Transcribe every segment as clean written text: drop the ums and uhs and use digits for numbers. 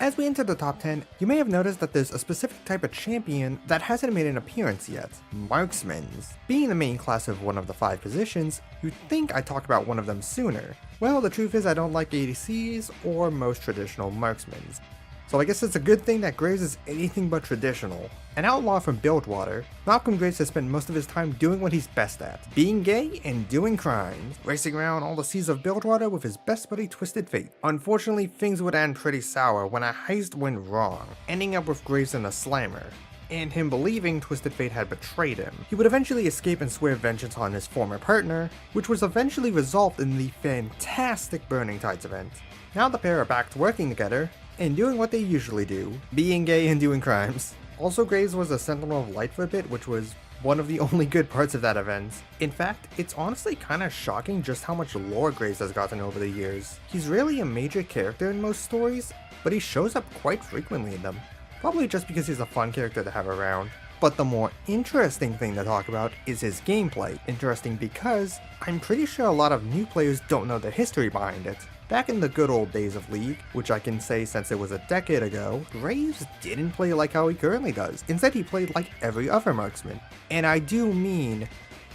As we enter the top 10, you may have noticed that there's a specific type of champion that hasn't made an appearance yet, marksmans. Being the main class of one of the 5 positions, you'd think I'd talk about one of them sooner. Well, the truth is I don't like ADCs or most traditional marksmans. So I guess it's a good thing that Graves is anything but traditional. An outlaw from Bilgewater, Malcolm Graves has spent most of his time doing what he's best at, being gay and doing crimes, racing around all the seas of Bilgewater with his best buddy Twisted Fate. Unfortunately, things would end pretty sour when a heist went wrong, ending up with Graves in a slammer, and him believing Twisted Fate had betrayed him. He would eventually escape and swear vengeance on his former partner, which was eventually resolved in the fantastic Burning Tides event. Now the pair are back to working together, and doing what they usually do, being gay and doing crimes. Also, Graves was a Sentinel of Light for a bit, which was one of the only good parts of that event. In fact, it's honestly kinda shocking just how much lore Graves has gotten over the years. He's rarely a major character in most stories, but he shows up quite frequently in them. Probably just because he's a fun character to have around. But the more interesting thing to talk about is his gameplay. Interesting because I'm pretty sure a lot of new players don't know the history behind it. Back in the good old days of League, which I can say since it was a decade ago, Graves didn't play like how he currently does. Instead, he played like every other marksman. And I do mean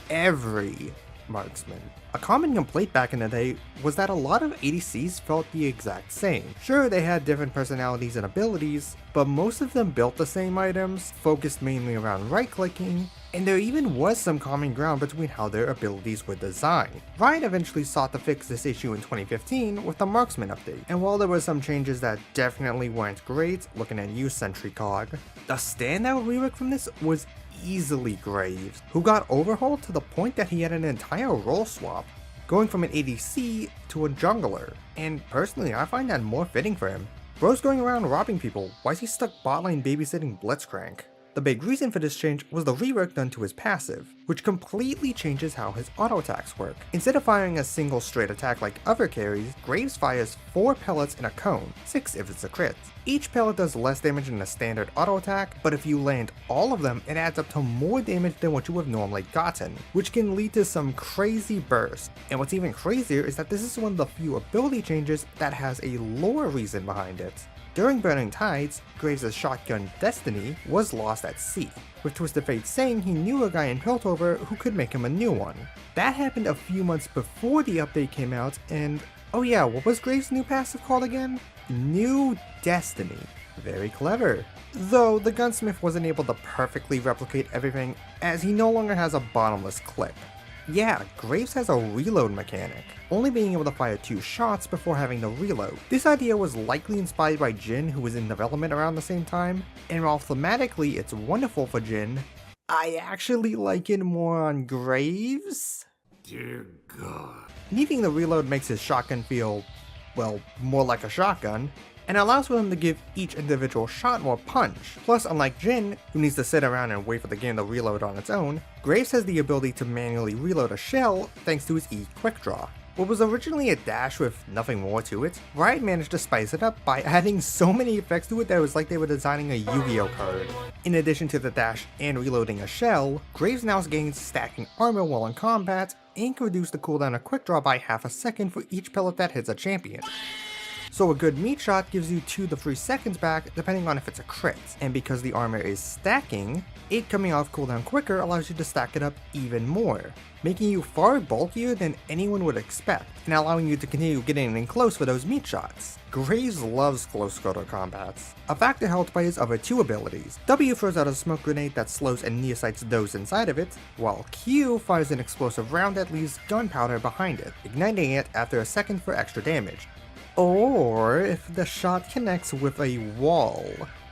every marksman. A common complaint back in the day was that a lot of ADCs felt the exact same. Sure, they had different personalities and abilities, but most of them built the same items, focused mainly around right-clicking, and there even was some common ground between how their abilities were designed. Riot eventually sought to fix this issue in 2015 with the Marksman update, and while there were some changes that definitely weren't great, looking at you Sentry Cog, the standout rework from this was easily Graves, who got overhauled to the point that he had an entire role swap, going from an ADC to a jungler, and personally I find that more fitting for him. Bro's going around robbing people, why is he stuck bot lane babysitting Blitzcrank? The big reason for this change was the rework done to his passive, which completely changes how his auto attacks work. Instead of firing a single straight attack like other carries, Graves fires 4 pellets in a cone, 6 if it's a crit. Each pellet does less damage than a standard auto attack, but if you land all of them, it adds up to more damage than what you would have normally gotten, which can lead to some crazy bursts. And what's even crazier is that this is one of the few ability changes that has a lore reason behind it. During Burning Tides, Graves' shotgun Destiny was lost at sea, with Twisted Fate saying he knew a guy in Piltover who could make him a new one. That happened a few months before the update came out, and oh yeah, what was Graves' new passive called again? New Destiny. Very clever. Though the gunsmith wasn't able to perfectly replicate everything, as he no longer has a bottomless clip. Yeah, Graves has a reload mechanic, only being able to fire 2 shots before having to reload. This idea was likely inspired by Jhin, who was in development around the same time, and while thematically it's wonderful for Jhin, I actually like it more on Graves. Dear God. Needing the reload makes his shotgun feel, well, more like a shotgun, and allows for him to give each individual shot more punch. Plus, unlike Jhin, who needs to sit around and wait for the game to reload on its own, Graves has the ability to manually reload a shell thanks to his E quick draw. What was originally a dash with nothing more to it, Riot managed to spice it up by adding so many effects to it that it was like they were designing a Yu-Gi-Oh card. In addition to the dash and reloading a shell, Graves now gains stacking armor while in combat, and can reduce the cooldown of quick draw by half a second for each pellet that hits a champion. So a good meat shot gives you 2 to 3 seconds back depending on if it's a crit, and because the armor is stacking, it coming off cooldown quicker allows you to stack it up even more, making you far bulkier than anyone would expect, and allowing you to continue getting in close for those meat shots. Graves loves close quarter combats, a factor helped by his other 2 abilities. W throws out a smoke grenade that slows and nearsights those inside of it, while Q fires an explosive round that leaves gunpowder behind it, igniting it after a second for extra damage. Or if the shot connects with a wall,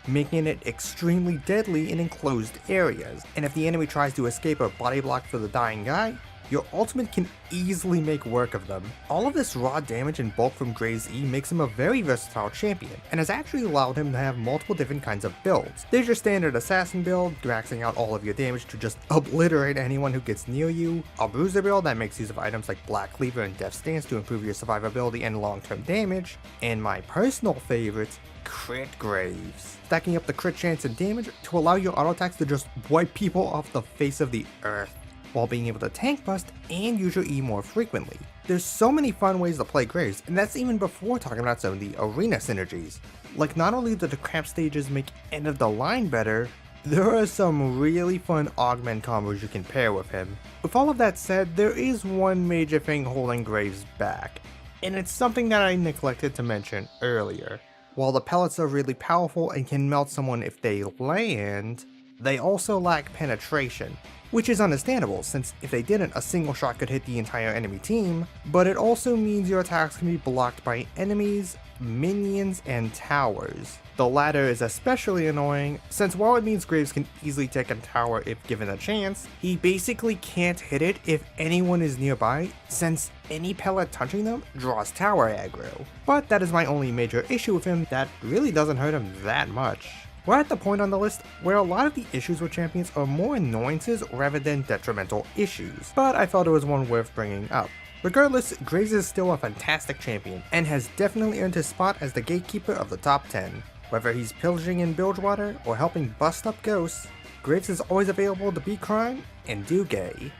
making it extremely deadly in enclosed areas, and if the enemy tries to escape or body block for the dying guy, your ultimate can easily make work of them. All of this raw damage and bulk from Graves' E makes him a very versatile champion, and has actually allowed him to have multiple different kinds of builds. There's your standard assassin build, maxing out all of your damage to just obliterate anyone who gets near you, a bruiser build that makes use of items like Black Cleaver and Death Stance to improve your survivability and long-term damage, and my personal favorite, Crit Graves, stacking up the crit chance and damage to allow your auto attacks to just wipe people off the face of the earth. while being able to tank bust and use your E more frequently. There's so many fun ways to play Graves, and that's even before talking about some of the arena synergies. Like, not only do the crap stages make end of the line better, there are some really fun augment combos you can pair with him. With all of that said, there is one major thing holding Graves back, and it's something that I neglected to mention earlier. While the pellets are really powerful and can melt someone if they land, they also lack penetration, which is understandable since if they didn't, a single shot could hit the entire enemy team, but it also means your attacks can be blocked by enemies, minions, and towers. The latter is especially annoying, since while it means Graves can easily take a tower if given a chance, he basically can't hit it if anyone is nearby, since any pellet touching them draws tower aggro. But that is my only major issue with him that really doesn't hurt him that much. We're at the point on the list where a lot of the issues with champions are more annoyances rather than detrimental issues, but I thought it was one worth bringing up. Regardless, Graves is still a fantastic champion, and has definitely earned his spot as the gatekeeper of the top 10. Whether he's pillaging in Bilgewater or helping bust up ghosts, Graves is always available to beat crime and do gay.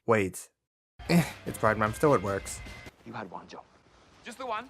Wait. It's Pride Month, still it works. You had one job. Just the one?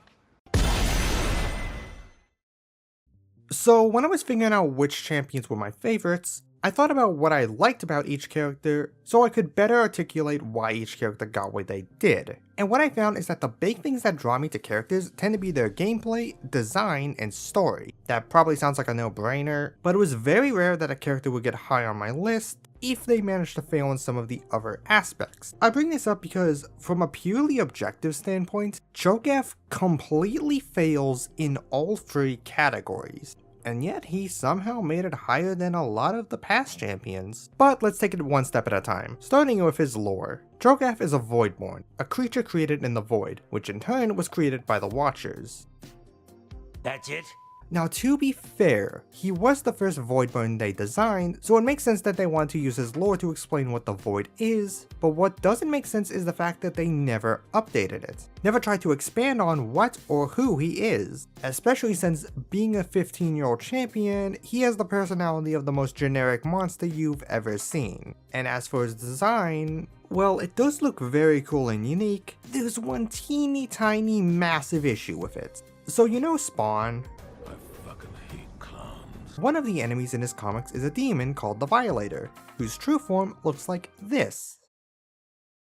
So when I was figuring out which champions were my favorites, I thought about what I liked about each character so I could better articulate why each character got what they did. And what I found is that the big things that draw me to characters tend to be their gameplay, design, and story. That probably sounds like a no-brainer, but it was very rare that a character would get high on my list if they managed to fail in some of the other aspects. I bring this up because, from a purely objective standpoint, Cho'Gath completely fails in all three categories. And yet he somehow made it higher than a lot of the past champions. But let's take it one step at a time, starting with his lore. Cho'Gath is a Voidborn, a creature created in the Void, which in turn was created by the Watchers. That's it? Now to be fair, he was the first Voidborn they designed, so it makes sense that they want to use his lore to explain what the Void is, but what doesn't make sense is the fact that they never updated it. Never tried to expand on what or who he is, especially since being a 15-year-old champion, he has the personality of the most generic monster you've ever seen. And as for his design, well, it does look very cool and unique. There's one teeny tiny massive issue with it. So you know Spawn? One of the enemies in his comics is a demon called the Violator, whose true form looks like this.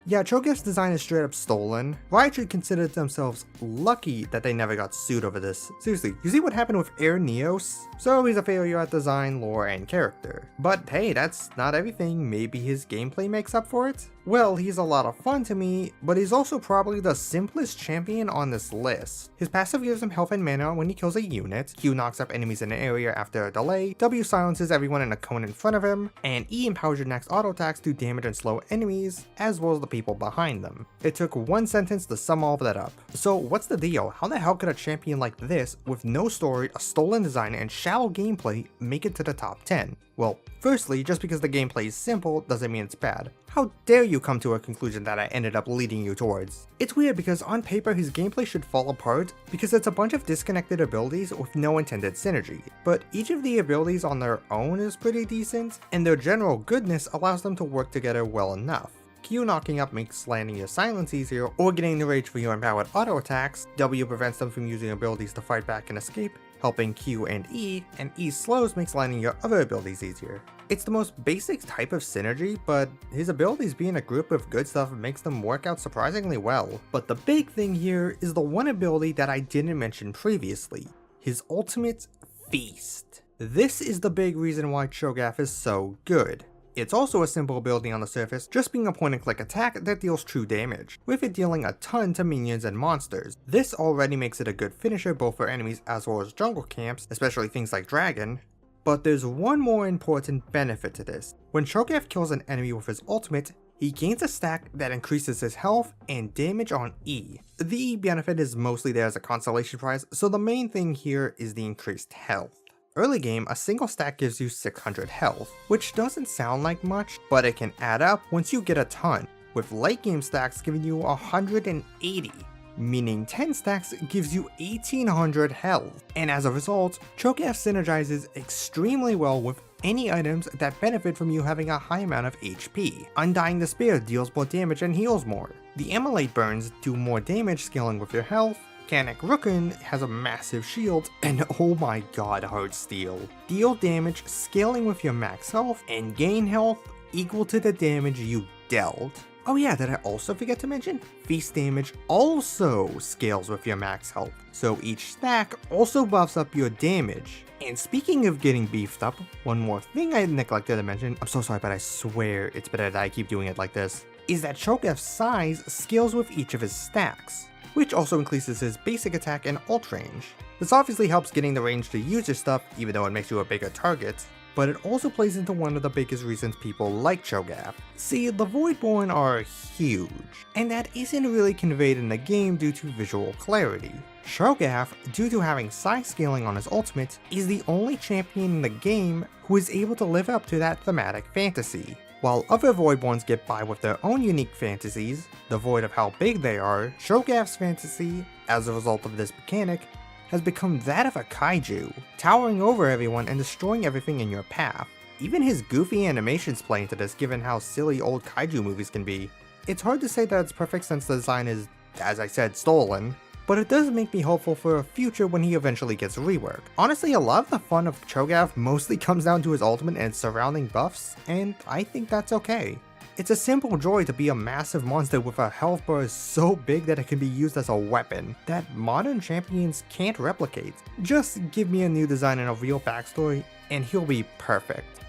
Yeah, Cho'Gath's design is straight up stolen. Riot should consider themselves lucky that they never got sued over this. Seriously, you see what happened with Air Neos? So he's a failure at design, lore, and character. But hey, that's not everything. Maybe his gameplay makes up for it? Well, he's a lot of fun to me, but he's also probably the simplest champion on this list. His passive gives him health and mana when he kills a unit, Q knocks up enemies in an area after a delay, W silences everyone in a cone in front of him, and E empowers your next auto attacks to damage and slow enemies, as well as the people behind them. It took one sentence to sum all of that up. So what's the deal? How the hell could a champion like this, with no story, a stolen design, and shallow gameplay, make it to the top 10? Well, firstly, just because the gameplay is simple doesn't mean it's bad. How dare you come to a conclusion that I ended up leading you towards? It's weird because on paper his gameplay should fall apart because it's a bunch of disconnected abilities with no intended synergy, but each of the abilities on their own is pretty decent, and their general goodness allows them to work together well enough. Q knocking up makes landing your silence easier or getting the rage for your empowered auto attacks, W prevents them from using abilities to fight back and escape, helping Q and E slows makes landing your other abilities easier. It's the most basic type of synergy, but his abilities being a group of good stuff makes them work out surprisingly well. But the big thing here is the one ability that I didn't mention previously, his ultimate Feast. This is the big reason why Cho'Gath is so good. It's also a simple ability on the surface, just being a point and click attack that deals true damage, with it dealing a ton to minions and monsters. This already makes it a good finisher both for enemies as well as jungle camps, especially things like Dragon. But there's one more important benefit to this. When Cho'Gath kills an enemy with his ultimate, he gains a stack that increases his health and damage on E. The E benefit is mostly there as a consolation prize, so the main thing here is the increased health. Early game, a single stack gives you 600 health, which doesn't sound like much, but it can add up once you get a ton, with late game stacks giving you 180, meaning 10 stacks gives you 1800 health, and as a result, Cho'Gath synergizes extremely well with any items that benefit from you having a high amount of HP. Undying Despair deals more damage and heals more. The Immolate Burns do more damage scaling with your health. Mechanic Rookin has a massive shield, and oh my god, Hard Steel. Deal damage scaling with your max health, and gain health equal to the damage you dealt. Oh yeah, did I also forget to mention? Feast damage also scales with your max health, so each stack also buffs up your damage. And speaking of getting beefed up, one more thing I neglected to mention, I'm so sorry but I swear it's better that I keep doing it like this, is that Cho'Gath's size scales with each of his stacks, which also increases his basic attack and ult range. This obviously helps getting the range to use your stuff even though it makes you a bigger target, but it also plays into one of the biggest reasons people like Cho'Gath. See, the Voidborn are huge, and that isn't really conveyed in the game due to visual clarity. Cho'Gath, due to having size scaling on his ultimate, is the only champion in the game who is able to live up to that thematic fantasy. While other Voidborns get by with their own unique fantasies, devoid of how big they are, Cho'Gath's fantasy, as a result of this mechanic, has become that of a kaiju, towering over everyone and destroying everything in your path. Even his goofy animations play into this given how silly old kaiju movies can be. It's hard to say that it's perfect since the design is, as I said, stolen, but it does make me hopeful for a future when he eventually gets reworked. Honestly, a lot of the fun of Cho'Gath mostly comes down to his ultimate and surrounding buffs, and I think that's okay. It's a simple joy to be a massive monster with a health bar so big that it can be used as a weapon that modern champions can't replicate. Just give me a new design and a real backstory, and he'll be perfect.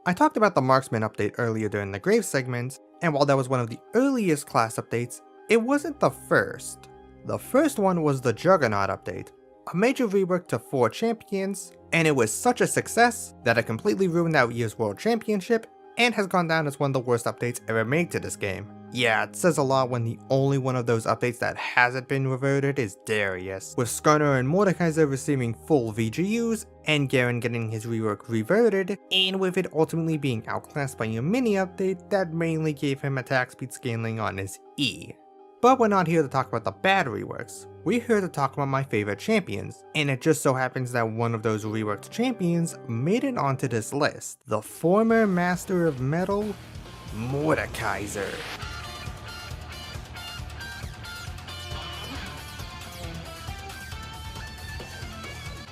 I talked about the Marksman update earlier during the Grave segment, and while that was one of the earliest class updates, it wasn't the first. The first one was the Juggernaut update, a major rework to 4 champions, and it was such a success that it completely ruined that year's World Championship and has gone down as one of the worst updates ever made to this game. Yeah, it says a lot when the only one of those updates that hasn't been reverted is Darius, with Skarner and Mordekaiser receiving full VGUs, and Garen getting his rework reverted, and with it ultimately being outclassed by a mini update that mainly gave him attack speed scaling on his E. But we're not here to talk about the bad reworks, we're here to talk about my favorite champions, and it just so happens that one of those reworked champions made it onto this list, the former Master of Metal, Mordekaiser.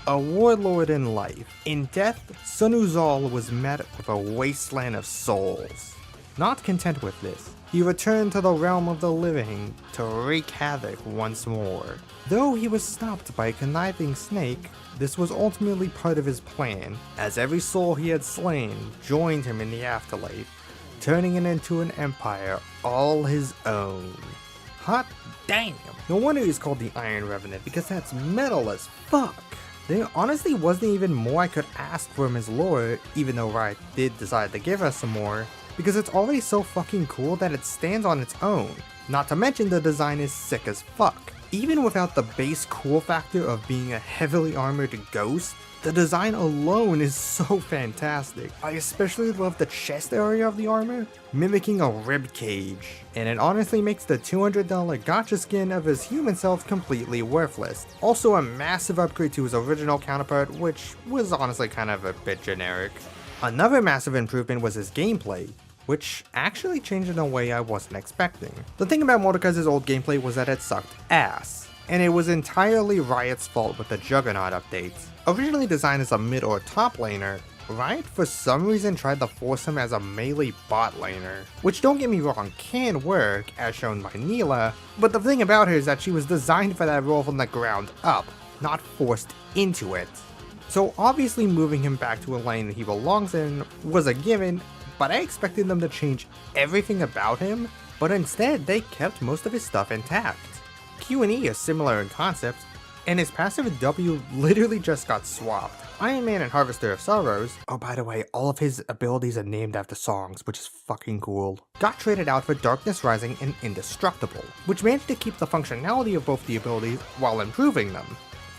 A warlord in life. In death, Sun Uzal was met with a wasteland of souls. Not content with this, he returned to the realm of the living to wreak havoc once more. Though he was stopped by a conniving snake, this was ultimately part of his plan, as every soul he had slain joined him in the afterlife, turning it into an empire all his own. Hot damn! No wonder he's called the Iron Revenant, because that's metal as fuck. There honestly wasn't even more I could ask from his lore, even though Riot did decide to give us some more, because it's already so fucking cool that it stands on its own. Not to mention the design is sick as fuck. Even without the base cool factor of being a heavily armored ghost, the design alone is so fantastic. I especially love the chest area of the armor, mimicking a rib cage, and it honestly makes the $200 gacha skin of his human self completely worthless. Also a massive upgrade to his original counterpart, which was honestly kind of a bit generic. Another massive improvement was his gameplay, which actually changed in a way I wasn't expecting. The thing about Mordekaiser's old gameplay was that it sucked ass, and it was entirely Riot's fault with the Juggernaut updates. Originally designed as a mid or top laner, Riot for some reason tried to force him as a melee bot laner, which don't get me wrong can work, as shown by Neela, but the thing about her is that she was designed for that role from the ground up, not forced into it. So obviously moving him back to a lane that he belongs in was a given, but I expected them to change everything about him, but instead they kept most of his stuff intact. Q&E is similar in concept, and his passive W literally just got swapped. Iron Man and Harvester of Sorrows, oh by the way, all of his abilities are named after songs, which is fucking cool, got traded out for Darkness Rising and Indestructible, which managed to keep the functionality of both the abilities while improving them.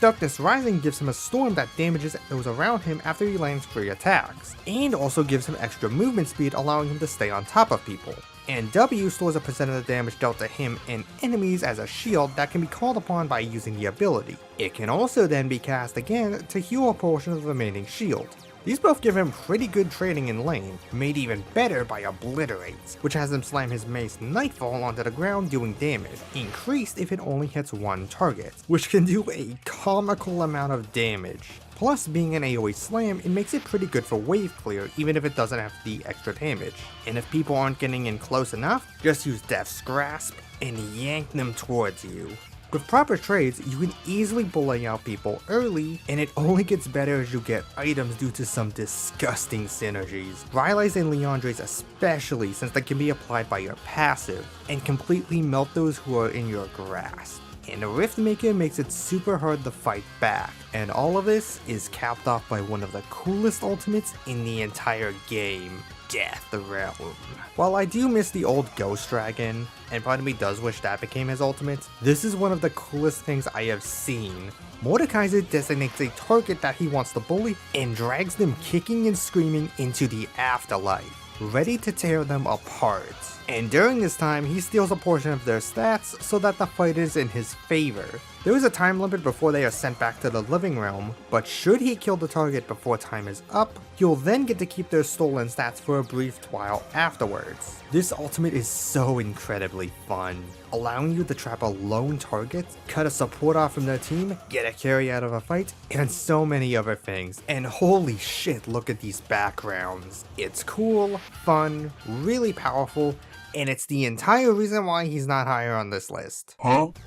Darkness Rising gives him a storm that damages those around him after he lands 3 attacks, and also gives him extra movement speed allowing him to stay on top of people. and W stores a percent of the damage dealt to him and enemies as a shield that can be called upon by using the ability. It can also then be cast again to heal a portion of the remaining shield. These both give him pretty good training in lane, made even better by Obliterate, which has him slam his mace Nightfall onto the ground doing damage, increased if it only hits one target, which can do a comical amount of damage. Plus, being an AoE slam, it makes it pretty good for wave clear even if it doesn't have the extra damage. And if people aren't getting in close enough, just use Death's Grasp and yank them towards you. With proper trades, you can easily bully out people early, and it only gets better as you get items due to some disgusting synergies. Rylai's and Leandre's especially, since they can be applied by your passive, and completely melt those who are in your grasp. And the Riftmaker makes it super hard to fight back, and all of this is capped off by one of the coolest ultimates in the entire game, Death Realm. While I do miss the old Ghost Dragon, and part of me does wish that became his ultimate, this is one of the coolest things I have seen. Mordekaiser designates a target that he wants to bully and drags them kicking and screaming into the afterlife, ready to tear them apart. And during this time, he steals a portion of their stats so that the fight is in his favor. There is a time limit before they are sent back to the living realm, but should he kill the target before time is up, he'll then get to keep their stolen stats for a brief while afterwards. This ultimate is so incredibly fun, allowing you to trap a lone target, cut a support off from their team, get a carry out of a fight, and so many other things. And holy shit, look at these backgrounds. It's cool, fun, really powerful, and it's the entire reason why he's not higher on this list.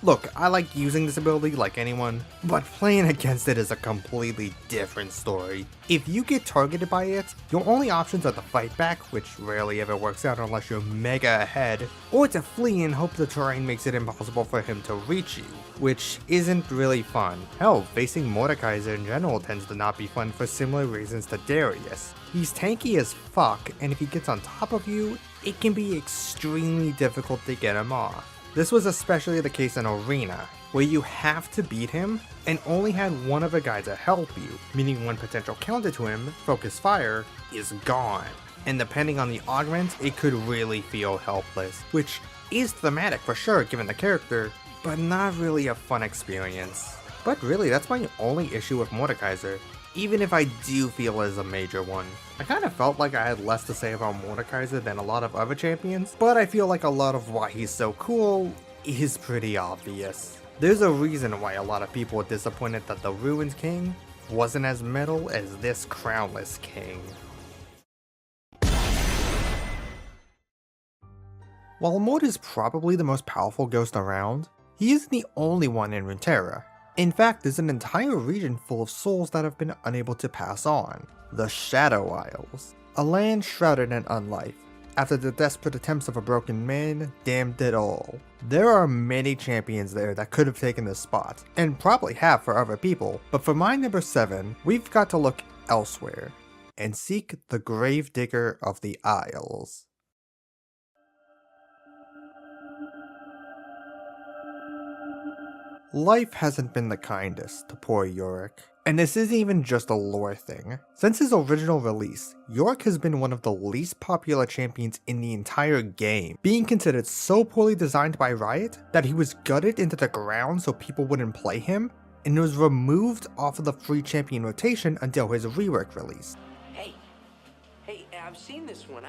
Look, I like using this ability like anyone, but playing against it is a completely different story. If you get targeted by it, your only options are to fight back, which rarely ever works out unless you're mega ahead, or to flee and hope the terrain makes it impossible for him to reach you, which isn't really fun. Hell, facing Mordekaiser in general tends to not be fun for similar reasons to Darius. He's tanky as fuck, and if he gets on top of you, it can be extremely difficult to get him off. This was especially the case in Arena, where you have to beat him and only had one other guy to help you, meaning one potential counter to him, Focus Fire, is gone. And depending on the augment, it could really feel helpless, which is thematic for sure given the character, but not really a fun experience. But really, that's my only issue with Mordekaiser, even if I do feel it is a major one. I kind of felt like I had less to say about Mordekaiser than a lot of other champions, but I feel like a lot of why he's so cool is pretty obvious. There's a reason why a lot of people are disappointed that the Ruined King wasn't as metal as this Crownless King. While Mord is probably the most powerful ghost around, he isn't the only one in Runeterra. In fact, there's an entire region full of souls that have been unable to pass on. The Shadow Isles. A land shrouded in unlife, after the desperate attempts of a broken man damned it all. There are many champions there that could have taken this spot, and probably have for other people, but for my number 7, we've got to look elsewhere, and seek the Gravedigger of the Isles. Life hasn't been the kindest to poor Yorick. And this isn't even just a lore thing. Since his original release, Yorick has been one of the least popular champions in the entire game, being considered so poorly designed by Riot that he was gutted into the ground so people wouldn't play him, and was removed off of the free champion rotation until his rework release. Hey, I've seen this one.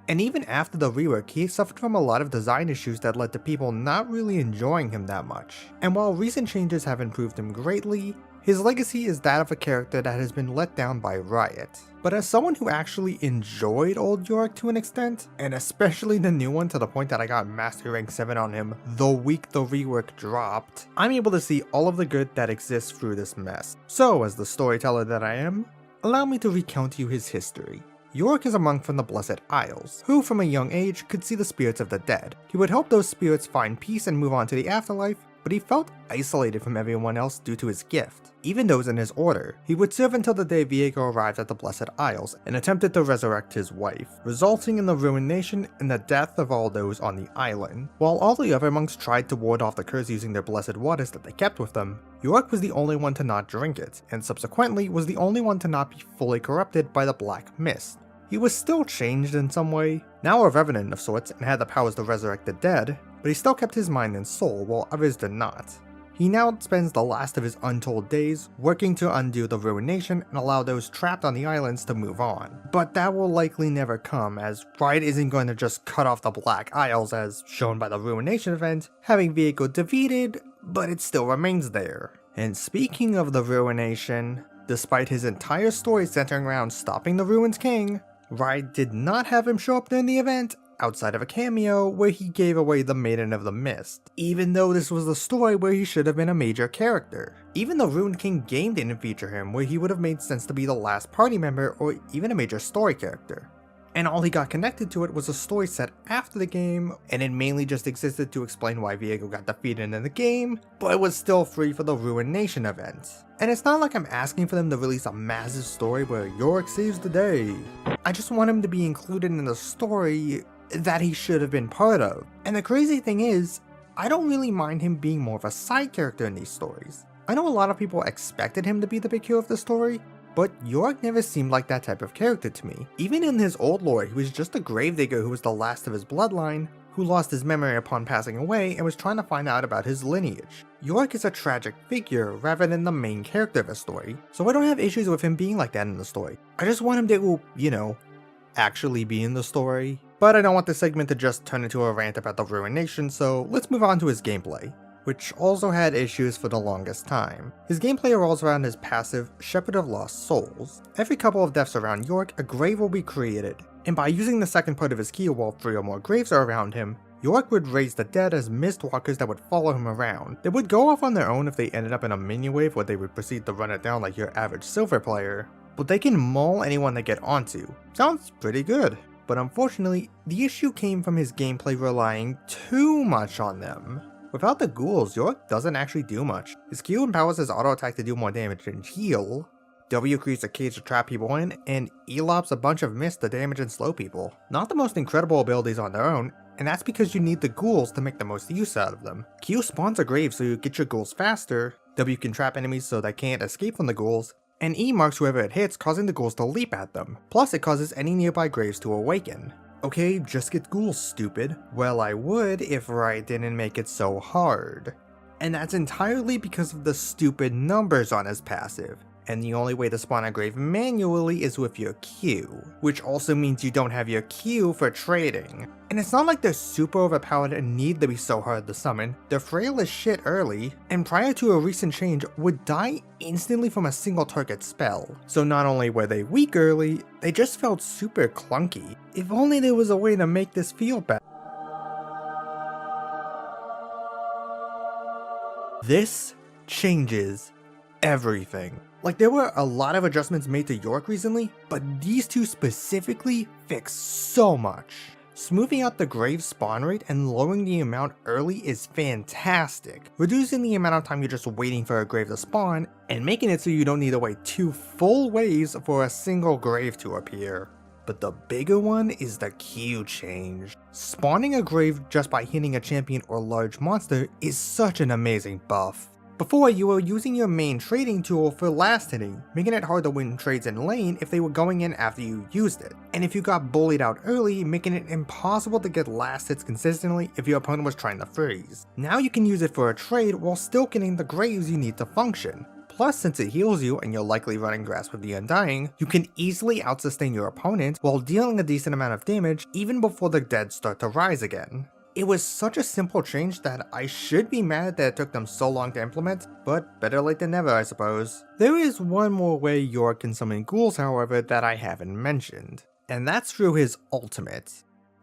And even after the rework, he suffered from a lot of design issues that led to people not really enjoying him that much. And while recent changes have improved him greatly, his legacy is that of a character that has been let down by Riot. But as someone who actually enjoyed old Yorick to an extent, and especially the new one to the point that I got Master Rank 7 on him the week the rework dropped, I'm able to see all of the good that exists through this mess. So as the storyteller that I am, allow me to recount to you his history. Yorick is a monk from the Blessed Isles, who from a young age could see the spirits of the dead. He would help those spirits find peace and move on to the afterlife, but he felt isolated from everyone else due to his gift. Even those in his order, he would serve until the day Viego arrived at the Blessed Isles and attempted to resurrect his wife, resulting in the ruined nation and the death of all those on the island. While all the other monks tried to ward off the curse using their blessed waters that they kept with them, Yorick was the only one to not drink it, and subsequently was the only one to not be fully corrupted by the Black Mist. He was still changed in some way, now a revenant of sorts and had the powers to resurrect the dead, but he still kept his mind and soul while others did not. He now spends the last of his untold days working to undo the ruination and allow those trapped on the islands to move on. But that will likely never come, as Riot isn't going to just cut off the Black Isles as shown by the ruination event, having Viego defeated, but it still remains there. And speaking of the ruination, despite his entire story centering around stopping the Ruined King, Riot did not have him show up during the event, outside of a cameo where he gave away the Maiden of the Mist, even though this was the story where he should have been a major character. Even the Ruined King game didn't feature him, where he would have made sense to be the last party member or even a major story character. And all he got connected to it was a story set after the game, and it mainly just existed to explain why Viego got defeated in the game, but it was still free for the Ruination event. And it's not like I'm asking for them to release a massive story where Yorick saves the day. I just want him to be included in the story that he should have been part of. And the crazy thing is, I don't really mind him being more of a side character in these stories. I know a lot of people expected him to be the big hero of the story, but Yorick never seemed like that type of character to me. Even in his old lore, he was just a gravedigger who was the last of his bloodline, who lost his memory upon passing away and was trying to find out about his lineage. Yorick is a tragic figure rather than the main character of a story, so I don't have issues with him being like that in the story. I just want him to, you know, actually be in the story. But I don't want this segment to just turn into a rant about the Ruination, so let's move on to his gameplay, which also had issues for the longest time. His gameplay revolves around his passive Shepherd of Lost Souls. Every couple of deaths around Yorick, a grave will be created, and by using the second part of his key while 3 or more graves are around him, Yorick would raise the dead as mistwalkers that would follow him around. They would go off on their own if they ended up in a minion wave where they would proceed to run it down like your average silver player, but they can maul anyone they get onto. Sounds pretty good. But unfortunately, the issue came from his gameplay relying too much on them. Without the ghouls, Yorick doesn't actually do much. His Q empowers his auto attack to do more damage and heal, W creates a cage to trap people in, and E lops a bunch of mist to damage and slow people. Not the most incredible abilities on their own, and that's because you need the ghouls to make the most use out of them. Q spawns a grave so you get your ghouls faster, W can trap enemies so they can't escape from the ghouls, and E marks whoever it hits, causing the ghouls to leap at them. Plus it causes any nearby graves to awaken. Okay, just get ghouls, stupid. Well, I would if Riot didn't make it so hard. And that's entirely because of the stupid numbers on his passive. And the only way to spawn a grave manually is with your Q, which also means you don't have your Q for trading. And it's not like they're super overpowered and need to be so hard to summon, they're frail as shit early, and prior to a recent change would die instantly from a single target spell. So not only were they weak early, they just felt super clunky. If only there was a way to make this feel better. This changes everything. Like, there were a lot of adjustments made to Yorick recently, but these two specifically fix so much. Smoothing out the grave spawn rate and lowering the amount early is fantastic, reducing the amount of time you're just waiting for a grave to spawn, and making it so you don't need to wait 2 full waves for a single grave to appear. But the bigger one is the Q change. Spawning a grave just by hitting a champion or large monster is such an amazing buff. Before, you were using your main trading tool for last hitting, making it hard to win trades in lane if they were going in after you used it. And if you got bullied out early, making it impossible to get last hits consistently if your opponent was trying to freeze. Now you can use it for a trade while still getting the graves you need to function. Plus, since it heals you and you're likely running Grasp of the Undying, you can easily outsustain your opponent while dealing a decent amount of damage even before the dead start to rise again. It was such a simple change that I should be mad that it took them so long to implement, but better late than never, I suppose. There is one more way Yorick can summon ghouls, however, that I haven't mentioned, and that's through his ultimate.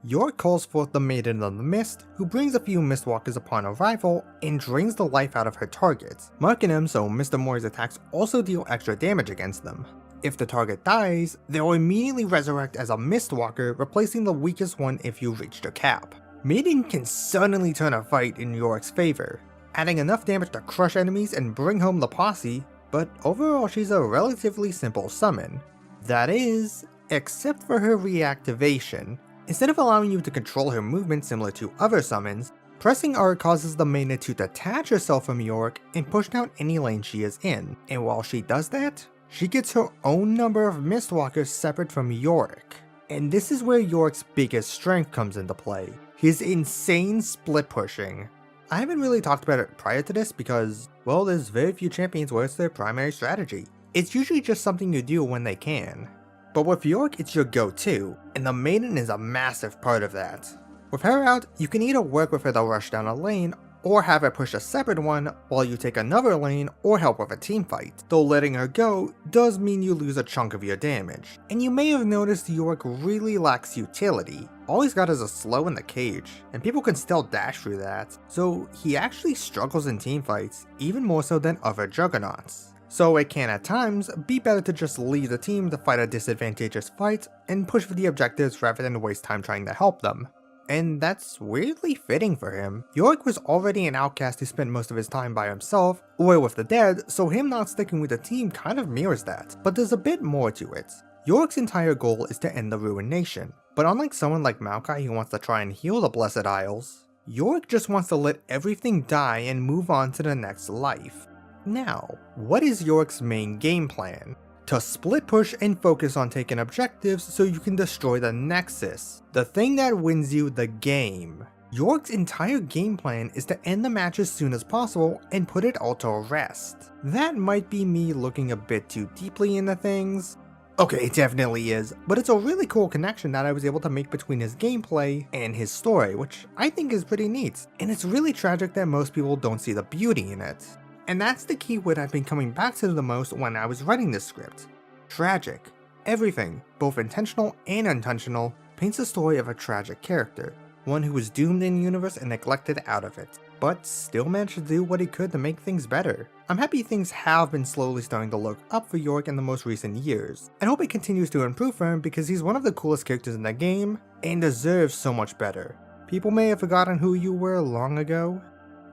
Yorick calls forth the Maiden of the Mist, who brings a few Mistwalkers upon arrival and drains the life out of her targets, marking them so Mr. Mori's attacks also deal extra damage against them. If the target dies, they'll immediately resurrect as a Mistwalker, replacing the weakest one if you reach the cap. Maiden can suddenly turn a fight in Yorick's favor, adding enough damage to crush enemies and bring home the posse, but overall she's a relatively simple summon. That is, except for her reactivation. Instead of allowing you to control her movement similar to other summons, pressing R causes the Maiden to detach herself from Yorick and push down any lane she is in, and while she does that, she gets her own number of Mistwalkers separate from Yorick. And this is where York's biggest strength comes into play, his insane split pushing. I haven't really talked about it prior to this because, well, there's very few champions where it's their primary strategy. It's usually just something you do when they can. But with York, it's your go-to, and the maiden is a massive part of that. With her out, you can either work with her to rush down a lane, or have her push a separate one while you take another lane or help with a team fight, though letting her go does mean you lose a chunk of your damage. And you may have noticed York really lacks utility. All he's got is a slow in the cage, and people can still dash through that, so he actually struggles in team fights, even more so than other juggernauts. So it can at times be better to just leave the team to fight a disadvantageous fight and push for the objectives rather than waste time trying to help them. And that's weirdly fitting for him. York was already an outcast who spent most of his time by himself, or with the dead, so him not sticking with the team kind of mirrors that. But there's a bit more to it. York's entire goal is to end the Ruined Nation, but unlike someone like Maokai who wants to try and heal the Blessed Isles, York just wants to let everything die and move on to the next life. Now, what is York's main game plan? To split push and focus on taking objectives so you can destroy the Nexus, the thing that wins you the game. York's entire game plan is to end the match as soon as possible and put it all to rest. That might be me looking a bit too deeply into things. Okay, it definitely is, but it's a really cool connection that I was able to make between his gameplay and his story, which I think is pretty neat, and it's really tragic that most people don't see the beauty in it. And that's the key word I've been coming back to the most when I was writing this script. Tragic. Everything, both intentional and unintentional, paints a story of a tragic character, one who was doomed in the universe and neglected out of it, but still managed to do what he could to make things better. I'm happy things have been slowly starting to look up for York in the most recent years, and hope it continues to improve for him because he's one of the coolest characters in the game, and deserves so much better. People may have forgotten who you were long ago,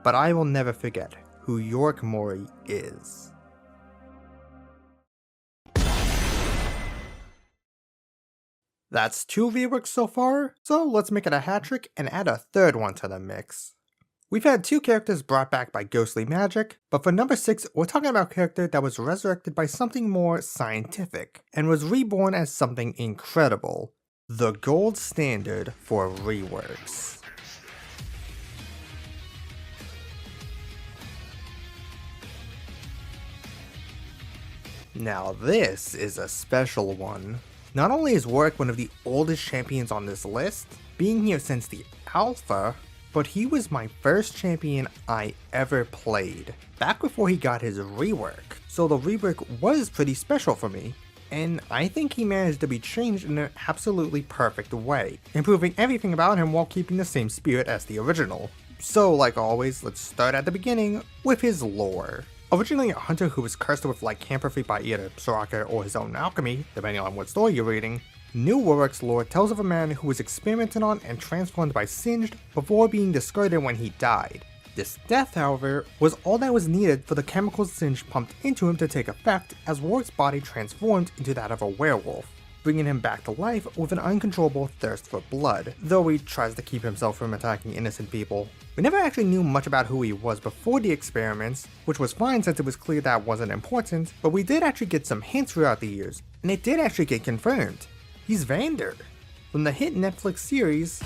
but I will never forget who York Mori is. That's 2 reworks so far, so let's make it a hat trick and add a third one to the mix. We've had 2 characters brought back by ghostly magic, but for number 6 we're talking about a character that was resurrected by something more scientific, and was reborn as something incredible. The gold standard for reworks. Now this is a special one. Not only is Warwick one of the oldest champions on this list, being here since the Alpha, but he was my first champion I ever played, back before he got his rework, so the rework was pretty special for me, and I think he managed to be changed in an absolutely perfect way, improving everything about him while keeping the same spirit as the original. So like always, let's start at the beginning with his lore. Originally a hunter who was cursed with lycanthropy by either Soraka or his own alchemy, depending on what story you're reading, New Warwick's lore tells of a man who was experimented on and transformed by Singed before being discarded when he died. This death, however, was all that was needed for the chemicals Singed pumped into him to take effect as Warwick's body transformed into that of a werewolf, bringing him back to life with an uncontrollable thirst for blood, though he tries to keep himself from attacking innocent people. We never actually knew much about who he was before the experiments, which was fine since it was clear that wasn't important, but we did actually get some hints throughout the years, and it did actually get confirmed. He's Vander, from the hit Netflix series.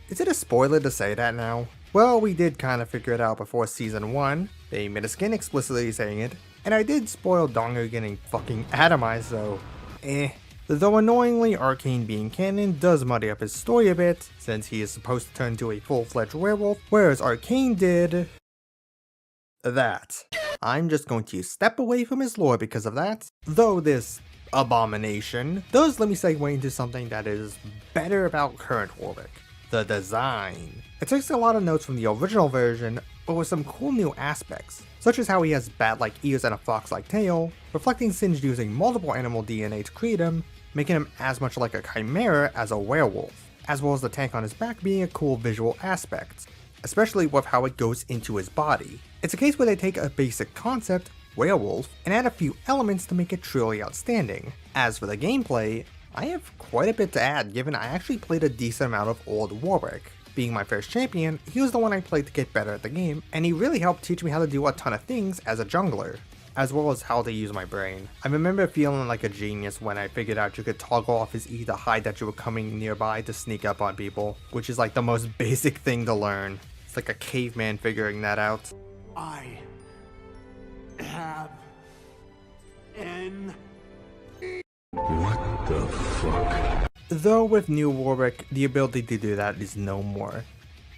Is it a spoiler to say that now? Well, we did kind of figure it out before season 1, they made a skin explicitly saying it, and I did spoil Donger getting fucking atomized, so Though annoyingly, Arcane being canon does muddy up his story a bit, since he is supposed to turn into a full-fledged werewolf, whereas Arcane did that. I'm just going to step away from his lore because of that, though this abomination does let me segue into something that is better about current Warwick: the design. It takes a lot of notes from the original version, but with some cool new aspects, such as how he has bat-like ears and a fox-like tail, reflecting Singed using multiple animal DNA to create him, making him as much like a chimera as a werewolf, as well as the tank on his back being a cool visual aspect, especially with how it goes into his body. It's a case where they take a basic concept, werewolf, and add a few elements to make it truly outstanding. As for the gameplay, I have quite a bit to add given I actually played a decent amount of old Warwick. Being my first champion, he was the one I played to get better at the game, and he really helped teach me how to do a ton of things as a jungler. as well as how to use my brain. I remember feeling like a genius when I figured out you could toggle off his E to hide that you were coming nearby to sneak up on people, which is like the most basic thing to learn. It's like a caveman figuring that out. I have an... What the fuck? Though with new Warwick, the ability to do that is no more.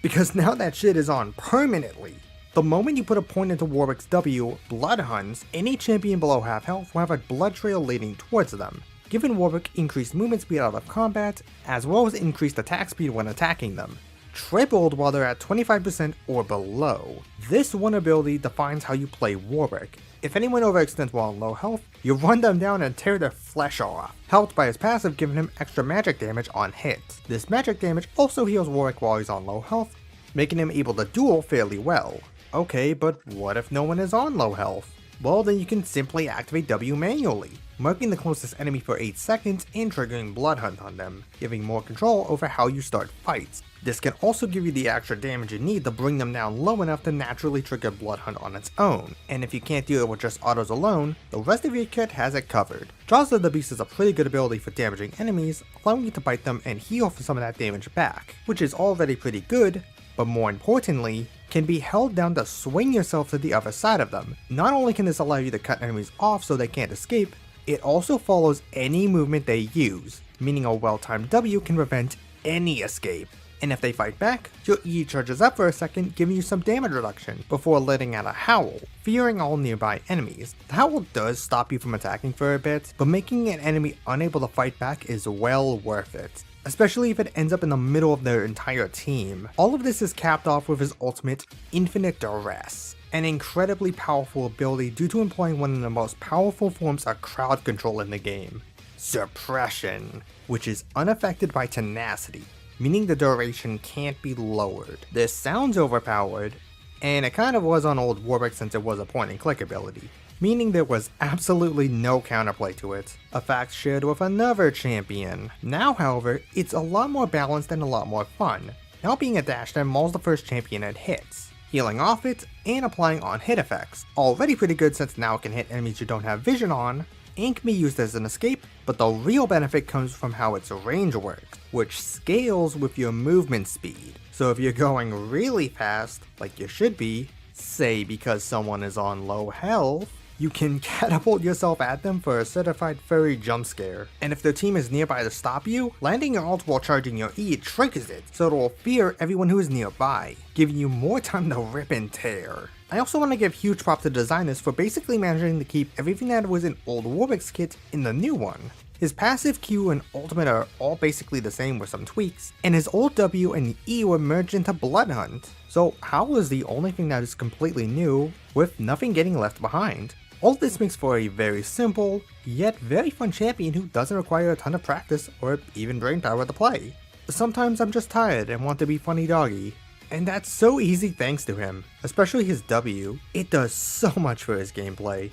Because now that shit is on permanently. The moment you put a point into Warwick's W, Blood Hunts, any champion below half health will have a blood trail leading towards them, giving Warwick increased movement speed out of combat, as well as increased attack speed when attacking them, tripled while they're at 25% or below. This one ability defines how you play Warwick. If anyone overextends while on low health, you run them down and tear their flesh off, helped by his passive giving him extra magic damage on hit. This magic damage also heals Warwick while he's on low health, making him able to duel fairly well. Okay, but what if no one is on low health? Well, then you can simply activate W manually, marking the closest enemy for 8 seconds and triggering Blood Hunt on them, giving more control over how you start fights. This can also give you the extra damage you need to bring them down low enough to naturally trigger Blood Hunt on its own, and if you can't deal it with just autos alone, the rest of your kit has it covered. Jaws of the Beast is a pretty good ability for damaging enemies, allowing you to bite them and heal for some of that damage back, which is already pretty good, but more importantly, can be held down to swing yourself to the other side of them. Not only can this allow you to cut enemies off so they can't escape, it also follows any movement they use, meaning a well-timed W can prevent any escape. And if they fight back, your E charges up for a second, giving you some damage reduction before letting out a howl, fearing all nearby enemies. The howl does stop you from attacking for a bit, but making an enemy unable to fight back is well worth it, especially if it ends up in the middle of their entire team. All of this is capped off with his ultimate, Infinite Duress, an incredibly powerful ability due to employing one of the most powerful forms of crowd control in the game, Suppression, which is unaffected by tenacity, meaning the duration can't be lowered. This sounds overpowered, and it kind of was on old Warwick since it was a point and click ability, meaning there was absolutely no counterplay to it, a fact shared with another champion. Now however, it's a lot more balanced and a lot more fun, now being a dash that mauls the first champion it hits, healing off it, and applying on hit effects. Already pretty good since now it can hit enemies you don't have vision on, and can be used as an escape, but the real benefit comes from how its range works, which scales with your movement speed. So if you're going really fast, like you should be, say because someone is on low health, you can catapult yourself at them for a certified furry jump scare. And if their team is nearby to stop you, landing your ult while charging your E triggers it, so it will fear everyone who is nearby, giving you more time to rip and tear. I also want to give huge props to designers for basically managing to keep everything that was in old Warwick's kit in the new one. His passive Q and ultimate are all basically the same with some tweaks, and his old W and E were merged into Blood Hunt. So Howl is the only thing that is completely new, with nothing getting left behind. All this makes for a very simple, yet very fun champion who doesn't require a ton of practice or even brainpower to play. Sometimes I'm just tired and want to be funny doggy, and that's so easy thanks to him, especially his W. It does so much for his gameplay.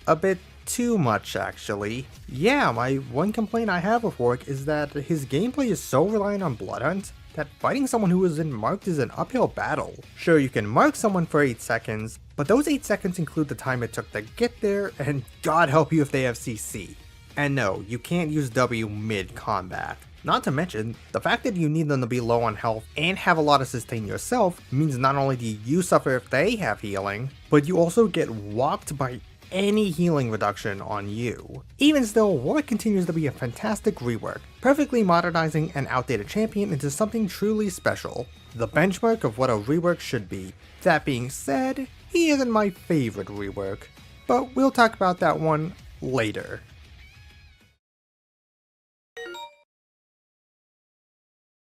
A bit too much actually. Yeah, my one complaint I have with Warwick is that his gameplay is so reliant on Blood Hunt that fighting someone who isn't marked is an uphill battle. Sure, you can mark someone for 8 seconds, but those 8 seconds include the time it took to get there, and God help you if they have CC. And no, you can't use W mid-combat. Not to mention, the fact that you need them to be low on health and have a lot of sustain yourself means not only do you suffer if they have healing, but you also get whopped by any healing reduction on you. Even still, Warwick continues to be a fantastic rework, perfectly modernizing an outdated champion into something truly special, the benchmark of what a rework should be. That being said, he isn't my favorite rework, but we'll talk about that one later.